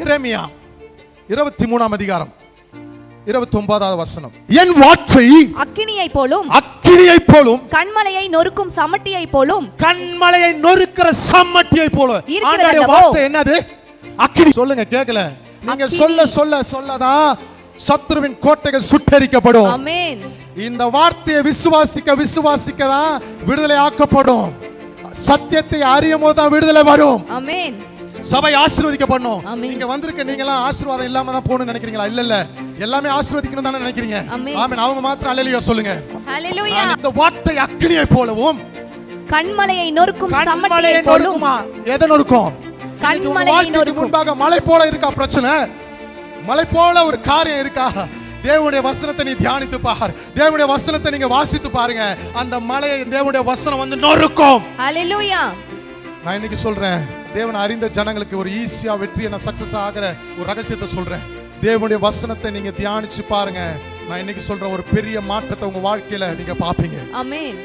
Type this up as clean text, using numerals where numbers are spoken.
எரேமியா 23ஆம் அதிகாரம் 29வது வசனம். என் வார்த்தை அக்கினியை போலும் கண்மலையை நொறுக்கும் சமட்டியை போலும் கண்மலையை நொறுக்கிற சம்மட்டியை போல. ஆண்டவருடைய வார்த்தை என்னது? அக்கினி. சொல்லுங்க, கேட்கல. நீங்க சொல்லதான் சத்துருவின் கோட்டைகள் சுட்டெரிக்கப்படும். ஆமென். இந்த வார்த்தையை விசுவாசிக்க தான் விடுதலை ஆக்கப்படும். சத்தியத்தை அறியும் போது தான் விடுதலை வரும். ஆமென். சபை ஆசீர்வதிக்கப்படணும். நீங்க வந்திருக்க நீங்க எல்லாம் ஆசீர்வாதம் இல்லாம தான் போகணும்னு நினைக்கிறீங்களா? இல்ல, எல்லாமே ஆசீர்வதிக்கணும் தானே நினைக்கிறீங்க. ஆமென். அவங்க மாத்திரம் அல்லேலூயா சொல்லுங்க. ஹalleluya. இந்த வார்த்தை அக்கினியை போலவும் கண்மலையை நொறுக்கும் சம்மட்டியை போலும். எதை நொறுக்கும்? கண்மலையை நொறுக்கும். முன்பாக மலை போல இருக்கா பிரச்சனை? மலை போல ஒரு காரியம் இருக்கா? தேவனுடைய வசனத்தை நீ தியானித்து பார். தேவனுடைய வசனத்தை நீங்க வாசித்து பாருங்க. அந்த மலையை தேவனுடைய வசனம் வந்து நொறுக்கும். ஹalleluya. நான் இன்னைக்கு சொல்றேன், தேவன் அறிந்த ஜனங்களுக்கு ஒரு ஈஸியா வெற்றி என்ன சக்சஸ் ஆகிற ஒரு ரகசியத்தை சொல்றேன். தேவனுடைய வசனத்தை நீங்க தியானிச்சு பாருங்க. நான் இன்னைக்கு சொல்ற ஒரு பெரிய மாற்றத்தை உங்க வாழ்க்கையில நீங்க பாப்பீங்க. ஆமென்.